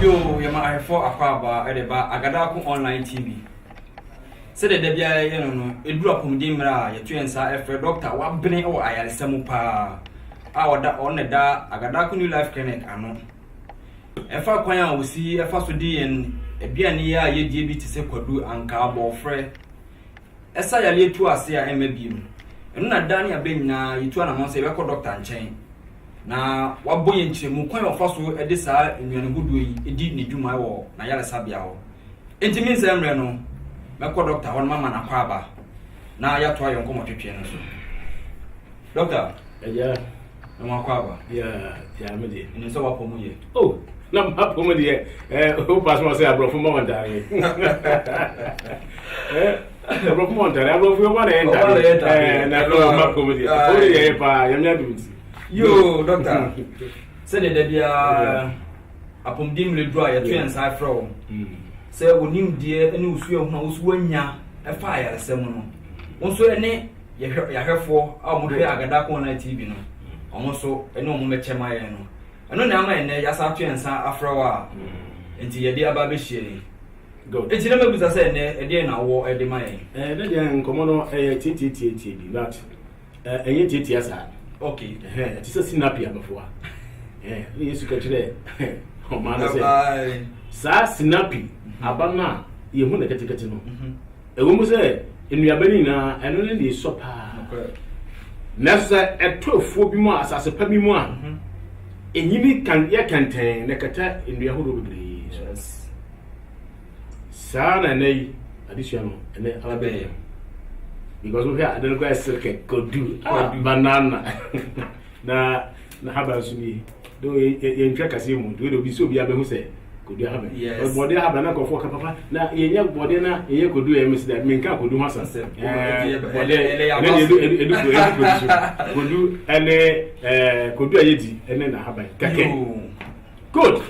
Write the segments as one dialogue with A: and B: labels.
A: Yo, yama I for Akwaba Edeba Agadaku online TV. Said the Debia, it grew up from Dimra, your twins are a doctor, what bene or I are Samupa. Our da on the da Agadaku New Life Clinic, I know. If I quite will see a fast day and a Biania, ye GB to say Kodu and Carbo Fred. As I lay to us here, MB. And not Dania Bena, you two and a month a record doctor and chain. Na waboye nche mu kwan ofaso ede saa enwene gudu yi edi ne dwuma wo na yale sabia wo enti min se mre no mekọ doctor hon mama na kwaba na ya to ayo nkomo twetwe no so doctor
B: yeah
A: na kwaba
B: yeah me de
A: ni so wapo mu ye
B: oh na mapo mu de o pass mo say abrofo mo wanda ye abrofo mo wanda abrofo mo wanda na ko mapo mu de o ye pa yamya dumti.
A: Yo, doctor. Say the Debia upon dim le draw your twins I from. Say, when you dear, and you see your house when ya a fire, semono. Also, any you have for our Mudre Agadaku on TV. Almost so, and no moment, Chemayano. I know now, and yes, our twins are after a while. Until your dear Baby Shilly. Go. It's never was I said, a dear now war at the mine.
B: Then young Commono a TTT, but a TTS. Okay, it is a sinapia before. We used to catch it. Oh, man, I say, Snappy, Abana, you won't get to know. A woman said, in your Benina, and only the supper. Nessa at 12 months as a penny one. And you can yet contain the cata in your whole breeze. Son and a additional, and then Alabama. Because we have the guy circuit could do banana. Na happens to me. Though in track as you would be so be able to say, could you have it? Yes, body have an uncle for Papa. Now, in your body, you could do a miss that Minka could do once. Could do and could do a yeti and then a habit. Good.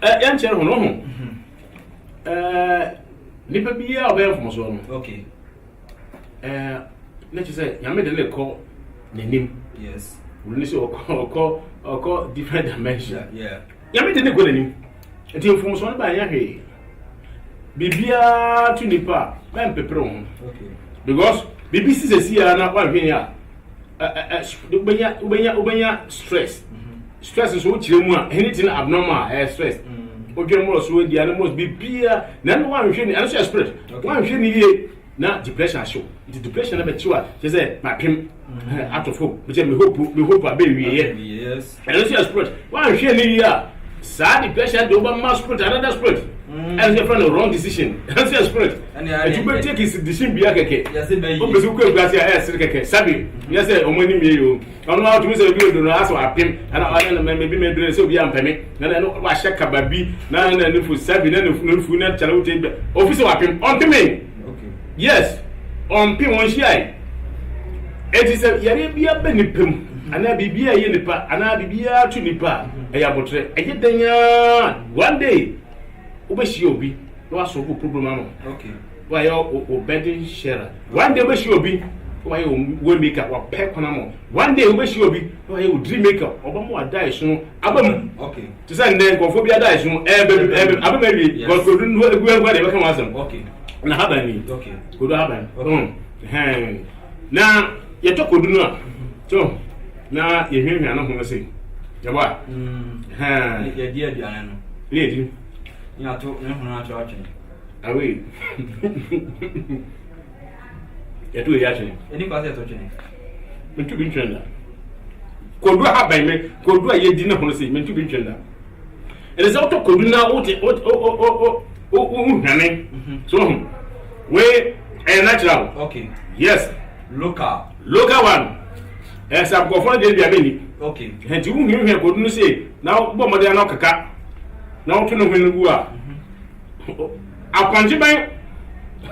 B: Young children, Nipper be aware from us. Okay. Let's say, you made a little call the name. Yes. We need to call different dimension. Yeah. You made a little name. And you from one by Yahi. Bibia to Nipa, man pepperon. Okay. Because BBC is here and one here. Ubenya stress. Stress is what you want. Anything abnormal, stress. Okay, more so the animals be beer. None one shooting, and so spirit. One shooting. Now depression show. The depression about you. She said, "My pim out of hope." But we hope a baby. Yes. And let's just spread. Why am here? Sad depression. The one must spread another spread. And you find a wrong decision. Let's just spread. And you better take his decision. Be okay. Yes, baby. Because you could glass your ass. Okay, Sabi. Yes, money me you. I don't know how to miss a video. Do not ask for a pim. And I maybe maybe so be unpayment. And I know what shaka baby. Now and then for Sabi. Then if no food not challenge. Officer a pim on me. Yes, on Pimon Shai. It is a Yarabia Benipim, and I be a Yenipa, and I be a Tunipa, a Yabotre, a Yetanya. One day, Ubeshiobi, was so problem. Okay. Why your bedding sharer? One day, Ubeshiobi, why you will make up or peck on a more. One day, Ubeshiobi, why you dream maker, or more die soon. Okay. To send them, Gophobia die soon, maybe, God couldn't go where come as them. Okay. Na haba ni okay kudu haba na ye to kudu no so na ye hwehwe na ho se ye ba ye di aduane no le di nya to ne ho na cho atwe awe ye to ye atwe eni kwa se to atwe mentu bi ntwenda kudu haba me kudu ye di na ho se mentu bi ntwenda ele se to kudu na o so we a natural. Okay. Yes. Local one. Yes, I've got for the baby. Okay. And you here couldn't say now what they are not kaka. Now to know when you are. I'll punch bank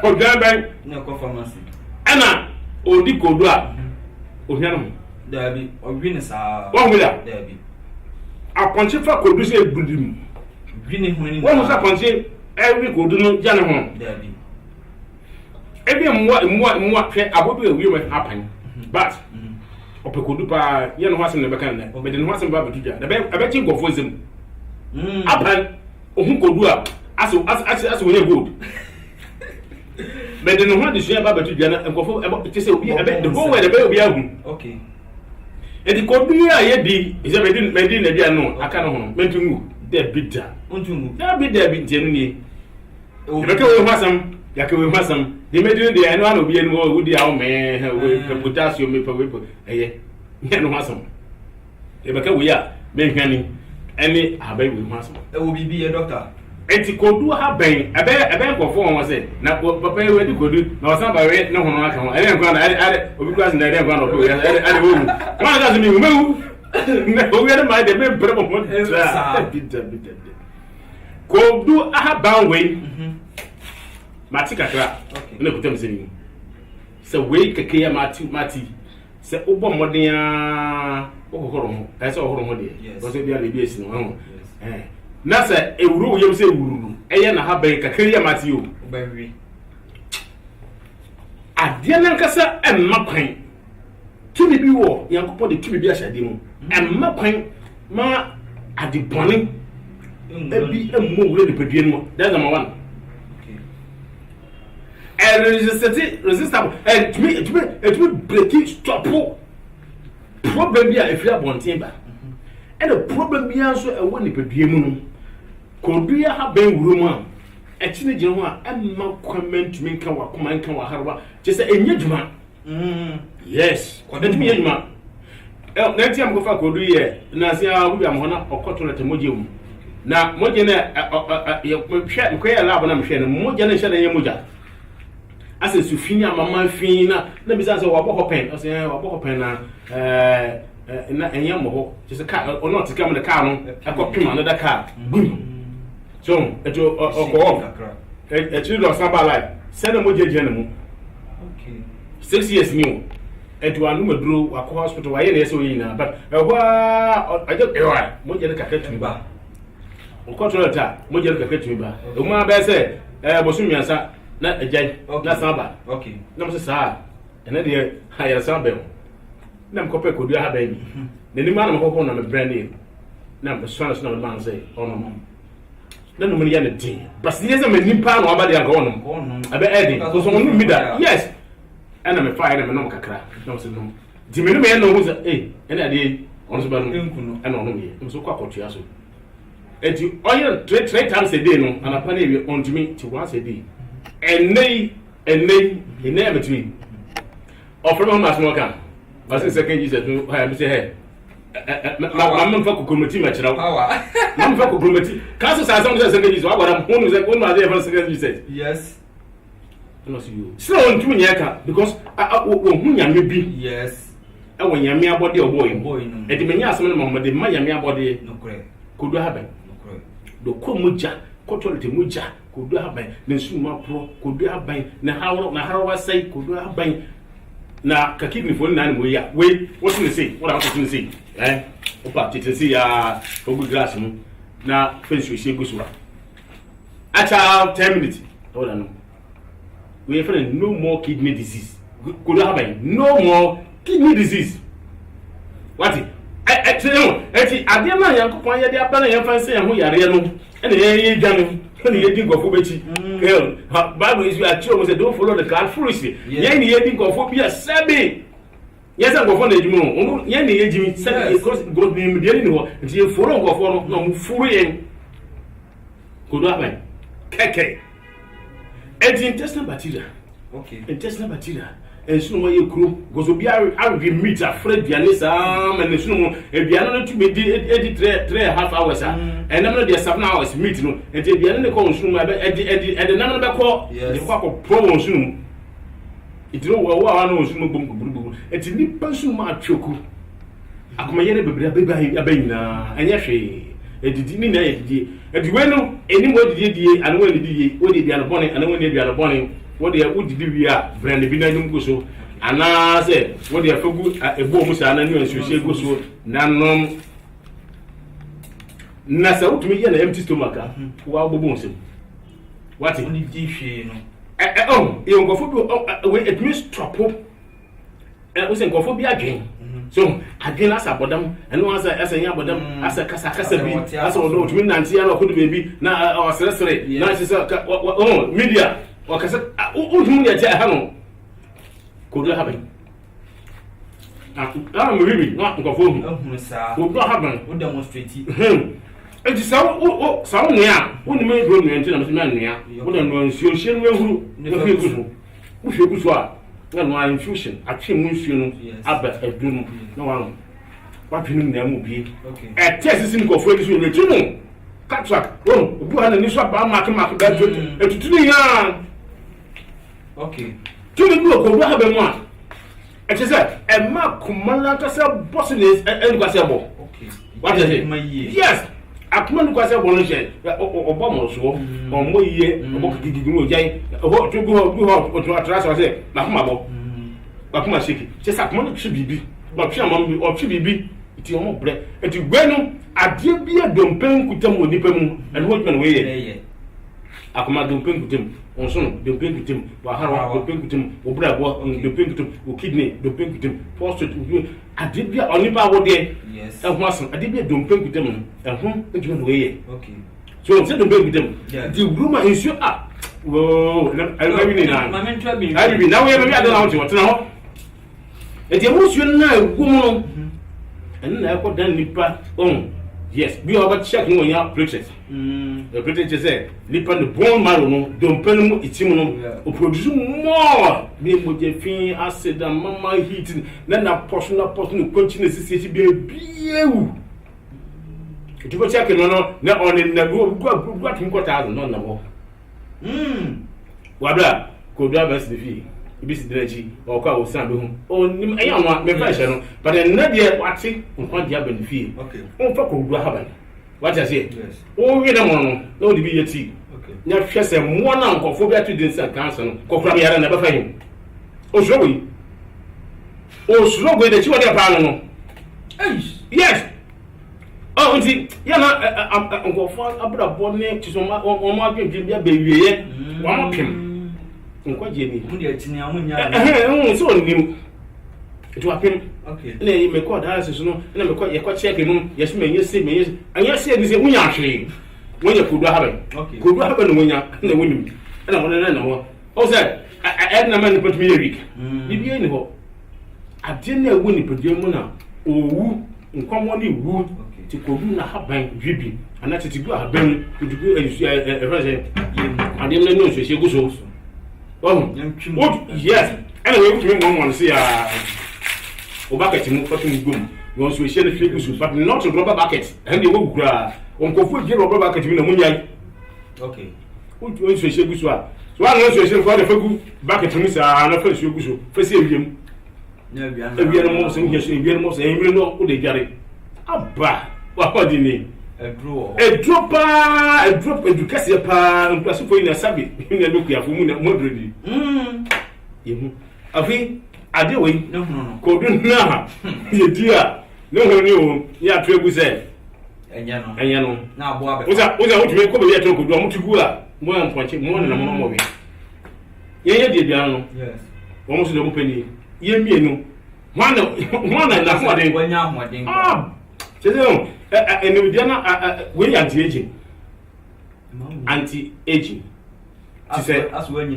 B: or bank. No conformity. Anna or the Kodua. Ohiano. There be or Venus are one with that. There be. I'll punch it for could say good. Winning when was I punching? Every good no Janahon. There be. Every more I would be a woman happen. But Opokudupa, you know what's in the back, but then what's in Babaja. I bet you go for them. apan ohun kodu a aso wonye gold but no ho de sua ba batu dwana enkofo e say obi ebe the whole way obi ahu
A: okay
B: edi kodu a ye di is medin na bia no aka no ho mentungu de bidda
A: untungu
B: da bidda bi tienu ni ebe ke we hwasam ya ke we hwasam de medin de eno ana obi enu wo di awo me we potassium me pa we eye ya no hwasam ebe ke we a me hwani ene abai we hwasam
A: e wo bibi e doctor
B: enti kodu ha ben ebe nkofo won se na papa we di kodu na wasan ba we na hono aka ho ene nkwa na ade obi class na ade nkwa na ko ade wo ma ga zimi mewu na obi ade ma de be bre mo bita kodu ha ban we mati kakra na kutam se ni se we keke ya mati se obo moden a okokoro ho se okokoro ho de so se bia le bi esi no ho na se ewuru yem se ewuru eye na ha ban kakra ya mati o
A: baby
B: ade na nkasa emma kwan tumi bi wo yankopɔ de tumi bi ahyade mu emma kwan ma ade bɔne ebi emmo wure de padua no that's number 1 resistable tumi breaking stop problem bi a efiri abɔnten ba and the problem bi anso ɛwɔ ne padua mu no kodua ha ban wuro mu a ɛkyine gye ho a emma kwan tumi nka wakoma nka waharwa kyɛ sɛ enye dwuma yes kodumi enye dwuma na ntia mkofa kodu ye na sia wo bia mo na okoto na temoje mu na moje na ye hwe ko ye lab na mhwe na moje na hye na ye moja ase sufini amama fin na bisa se wo bɔ pen ase wo bɔ pen na na enye mo ho kyɛ sɛ ka ono tika mo de ka no akɔpem na da ka so eto okɔ etu do saba life sɛ na moje gye na mu
A: okay
B: 6 years new etu anu maduro wakɔ hospital wa ye na yeso yin na but ɛhɔ aje ɛwa mo je ka katumi ba o control ta mo je ka katumi ba o ma ba se bosu miansa na ajai na saba
A: okay
B: na mo se sa ena de hayar saba na mo kopɛ kodu ha ba bi na ni ma na mo kokɔ na me brand name na mo so na me man say ono na no mo ya na din bas ni se me nimpa na aba de anka ono abe edi so mo no mi da yes ana me fire na me no kakra na mo se no di me no me no ho se ena de ono so ba no ana ono me so kwa kotua so enti oye 3 times a day no ana pa na ewi on to me to once a day enei between offer me mas mo kan but second Jesus no ha me say hey ma fa kokomati ma kira ma fa kokomati ka so sa some second Jesus wa gwara mo no say wo ma dey for second Jesus
A: yes
B: no see you so on to nyaka because wo hu nyame bi
A: yes
B: e wo nyame abode oboy
A: no
B: e di menya asem no mo de ma nyame abode
A: no kure
B: kodu ha ben
A: no kure
B: do ko muja ko toilet muja kodu ha ben na suma pro kodu ha ben na harawa sai kodu ha ben na ka kidney fo na mo ya we what you say what I want to say opa tete say ya ogu glass mu na fence we say go so acha 10 minutes hold on we have no more kidney disease kodu ha ben no more kidney disease what eti ade ma yankopon ye de abana yan fanse yan ho yare no ene ye dwa no ene ye di nkofo bechi girl Bible is we are sure we say don't follow the crowd foolishly ye ni ye di nkofo bia sabe ye say nkofo na ejimu no ye ni ye jimi sabe because god ni me ni ho enti ye follow nkofo no na mu furu ye kodo aban keke enti intestinal bacteria
A: okay
B: intestinal bacteria ensuno mo ye kuro gozo bia awi meat afre diane sa ma ne suno mo ebiano no tumi di 3.5 hours and na de 7 hours meat no enti ebiano ne ko suno mo edi na no be ko de ko pro won suno itiro wo no suno bom buru enti ni pansu ma atwoku akoma yere bebra abayina anya hwe edidi ni na edidi ediwe no eni mo edidi anu we edidi o di alobone anu we di alobone what they would do here brand bi na nyum go so ana say what they fagu ebo mu sa na nyu ansuhye go so nanom na sa utumi ye na empty stomach wa bobo nsem what
A: oni di hwe no
B: e ngofo bi we it means stop we say nkofo bi adwen so adwen asa bodam eno asa nya bodam asa kasa bi asa ono otumi nante ya na okodo bebi na osresere na sisa media wakasa otumi ya ja ha no kodo ha ben me bibi na nkofo hu
A: sa
B: kodo ha ben
A: o demonstrate
B: enti sawo nua woni me do nua enti na me nua wo da no nsuo hye no ehuru no fekusu wo fekusu a na no infusion atwe mu nsuo no aba adunu na wa twinu na mu bi test sin ko fo nsuo no twinu cataract obu ha na ni so ba mark da etutu ni ya
A: okay
B: twinu bi ko ha be mu a etese ma kumala ka se bossness en kwa se bo
A: okay
B: what is it yes akuma nu kwa se bo no je obo mo so omo yiye obo kigigi mo jai obo to go to atrasa se na kuma bo akuma shiki se sa kuma no bibi ba twa mam bi o twa bibi ti omo bre eti gwenu ade bia dompen kutam onipa mu ene ho twan we ye akuma dompen kutam onso no dompen kutam wa harwa dompen kutam obra bo dompen kutam o kidney dompen kutam prostate ade bia onipa wo de
A: yes
B: ehun asan ade bia dompen kutam ehun ntwan we ye
A: okay
B: so se dompen kutam the rumor is you up wo na bi ni na
A: ma men twa bi
B: na we be ade na ho ti wotena ho eti emusuo na egum no na e ko dan nipa yes bi oba check no ya platelets the platelets say nipa the bone marrow no dompen mu itim no o produce more bi mo je fin acid and mama heat na portion no continue sisi bi biewu eti bo check no na on na go tin quarter no na mo wabla ko do abas de fi ibisi direji okwa osan be hu onim eya no me fa hye no but na de wate nkwa dia benefit
A: okay
B: on fa ko du haban what I say
A: yes
B: o wi na mo no na odi bi yeti
A: okay
B: nya hwe se mo na nkofo bi atu din sa cancer no kokura me yara na be fa him o suro go de chi wode pa no yes nti ya na nkofo abrabo ne ti so ma o ma adwedwe bia be wieye wa mo pem nkwa je ni
A: mu de atini amunya
B: so nim to apem
A: okay
B: na yi me ko da so no na me ko ye ko check mu yes me yesi anya se ni se munya hwe wonya kodu habe
A: okay
B: kodu habe no wonya na wonim na mo na ho o say na man put me week bibie ni ho ade na woni pedie mu na owu nkwamo ni wu ti kodu na haban bibi ana ti gu haban kudu efrase ade na no so se gu so yes and we put me one see o bucket mu fatu mu gum no so she na fake so but not a rubber bucket and they wo kura on ko fu je rubber bucket mi na munyai
A: okay
B: o so she gu so a so an no so she for the fagu bucket mi sa na fa so gu so fa se wiem
A: na bia
B: na mo so nge so bia mo so e mi no o de jare aba wa pa di ni a drop education pa place for ina sabi ina do kuya fu mu na modredi yemu afi ade we
A: no
B: ko dun na ye dia no ho ni o ya to egu se enya no
A: na abo abe
B: oza o tumi ko be ya to ko do mo tugu a mo ya mponche mo na mo be ye die bia no
A: yes
B: wo mo so do mo pani ye mienu wana na ho ade
A: wanya ho ade
B: cheze enidiana we anti-aging
A: as when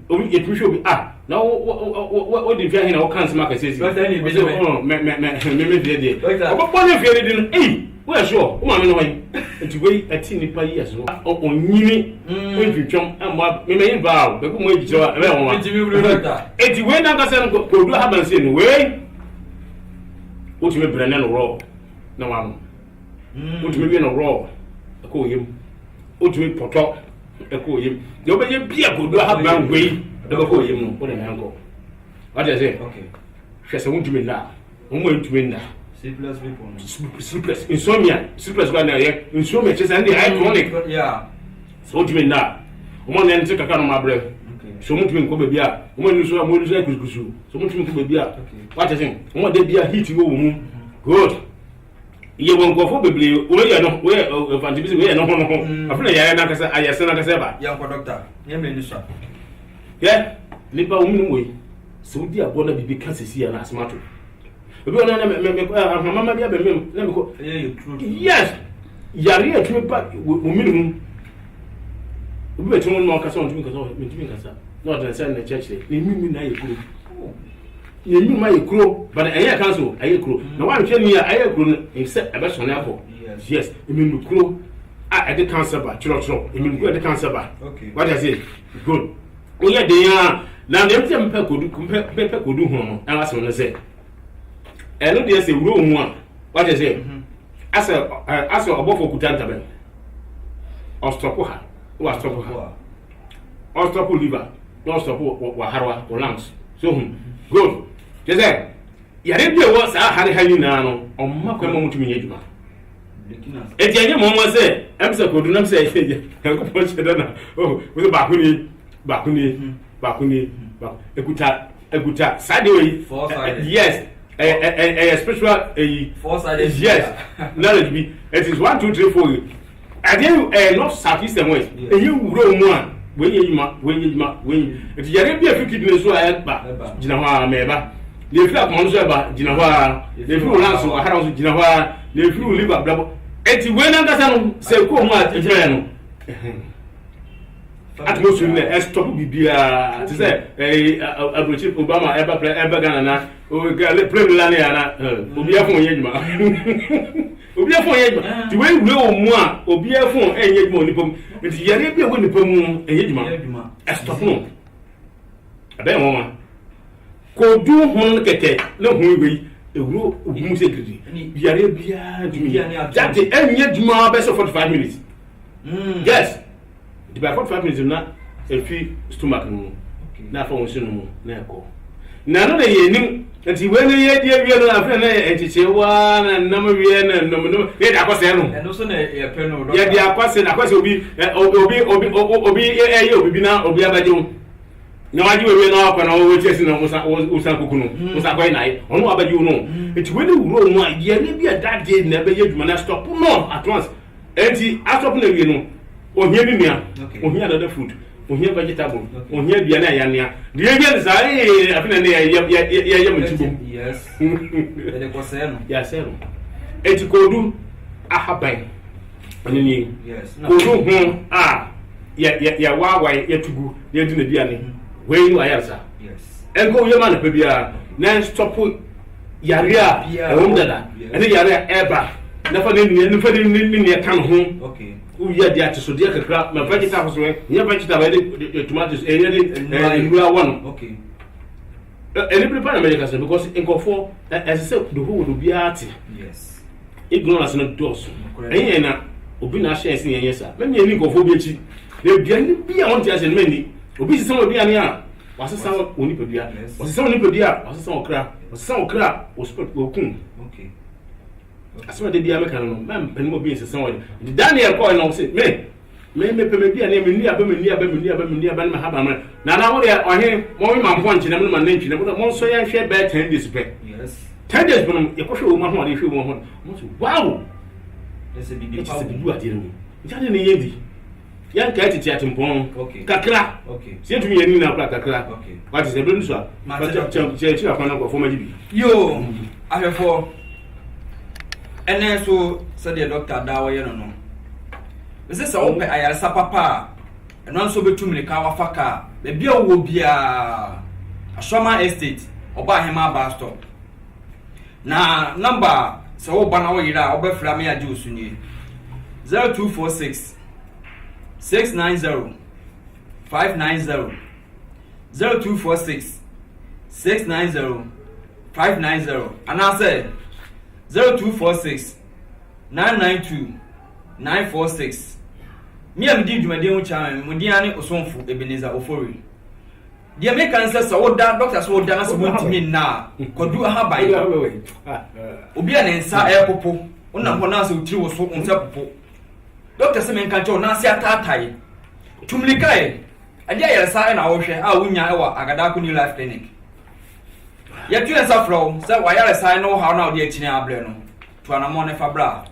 B: obi etuhwe obi na wo di fia hina wo kan sema kasesi me de obo ne fia de no we sure o ma me no wan enti we ati nipa yes no onyini we twitwom amma me yin ba be ko mo ejire wa be won wa enti we na ka se no ko du haban se no we o ti me brane no raw na wa no o ti me bi no raw ko yim o ti me poto ko yim de o be ye bia ko du haban we de ko yim no o de na nko what I say
A: okay
B: hwese won ti me na o mo ntumi na
A: sleepless people
B: sleepless insomnia sleepless go na ye insomnia che say dey chronic
A: yeah
B: so o ti me na o mo na nti kaka no ma bre so mo ti me ko be bia o mo ni so kusukusu so mo ti me ko be bia what I say o mo de bia heat wo mu good ye won go fo beble o ye no we evangelism we no ho afuna ya na kasa ayese na kasa ba
A: ya ko doctor ye me ni so
B: ye nipa o mu we so di abona bibi ka sesi ya na asmato obi ona na mama bia be mem na me ko yes yare atwe pa wo minimum obi be tumo no kasa on tumi kasa no da say na church ni mimi na yekuro ni mimi ma yekuro but eye kan so ayekuro na wa hwe ni ya ayekuro no se ebe so na akọ yes mimi kuro a de cancer ba chiro mimi kuro de cancer ba what I say good o ye de ya na dem tem pe kodu ho no na waso no say elo de say wuro mu a what I say asa obofo kutanta ben ostop ha wa stop ha ostop liver no stop wa harwa o lungs so good je say yare bi wo sa hare hanyi na no omma kwa mo mutumi nye djuma eti anye mo mo say emse kodu nam say eje ko po cheda na oh wo ba kuni ekuta side way yes a spiritual
A: four-sided
B: yes knowledge be it is 1 2 3 4 again not southeast and west you wuro mu a when it yare bi afi kidney so ba gina ho me ba le fi akon so ba gina ho le fi lance so ahara so gina ho le fi liver blabo eti we na ngasa no se ko mu a ejira no atmosphere na stop bibia ti say abrochi Obama eba Ghana na o gale premier la na obi afun yejuma ti we o mu a obi afun enyejuma onipom ti yare bi e onipom enyejuma stop no abe mo ma ko du hon keke na hu we ewuro ogumu security yare bia that enyejuma be so 45 minutes yes the by 45 minutes na efi stomach no na fa won sinu na ekọ na no na yenim nti we ne ye die wie no afa na entiche wa na nam wie na nom ye da kwase no
A: eno so na ye pe no
B: ye dia kwase obi obi na obi abaje na waji we na akwa na wo chesi na usa kuku no usa kwa na ono abaje no nti we ne wuro no a ye ne bia that day na be ye dwuma na stop no at once enti stop na wie no ohia bi mia ohia da food ohia vegetable ohia bia na ya nia de ye sai afina ne ya mutibo
A: yes ele koseno
B: ya seno eti kodu ahaban anini
A: yes
B: kodu ho ya wa ya tugu ya di na bia ne we ni ayarsa
A: yes
B: enko ye ma na pe bia na stop yare a e won dada ene yare eba na fa ne kan ho
A: okay
B: uya dia to so dia kakra ma vegetable so nya vegetable de tomatoes nura one
A: okay
B: any prepare America say because inkofo as say the whole will be art
A: yes
B: ignorance no dos enye na obi na share sin yenye sa me ni inkofo bi echi na bia ni bia won tia say me ni obi sisa obi ani a wasesa oni pa bia wasesa oni pa bia wasesa okra o sport okun
A: okay
B: asema de bia me kan no mam panimo bi sisa won Daniel ko no say me pe me bia na me ni aba na haba ma na wo de ohe mo mi man point na me man nantwi na mo so ya hwe be 10 days pe
A: yes
B: 10 days bono ye ko hwe wo ma ho de hwe wo ho mo so wow
A: ese bi
B: du ade no jade ne yedi yan ka titi atimpon kakra
A: okay
B: se tumi yeni na pra kakra
A: okay
B: what is ebenu so
A: ma
B: che afana ko foma jibi
A: yo ahefo ene so said the doctor dawo ye no ese sa wo pe ayaresa papa eno nso betumire ka wafaka be bia wo bia Ashoma Estate oba hema bus stop na number so wo bana wo yira obefra me age osunye 0246 690 590 0246 690 590 and I say 0246 992 946 me am di dwumade hu chan mudia ne osonfo Ebenezer Ofori dia me kan say so da doctor so da na so montimi na kodu ha bai obi a ne nsa popo ona ho na so tiri wo so nsa popo doctor se men kan cho na se atatai tumlikai adia ya sa na wo hwe a wunya e wa Agada New Life Clinic ya tu nsa fro say wa ya sa no ha na odi akini abre no to anamo ne fabra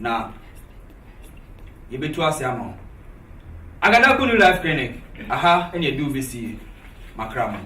A: na yebetu ase ama Agada New Life Clinic aha ene do visi makrama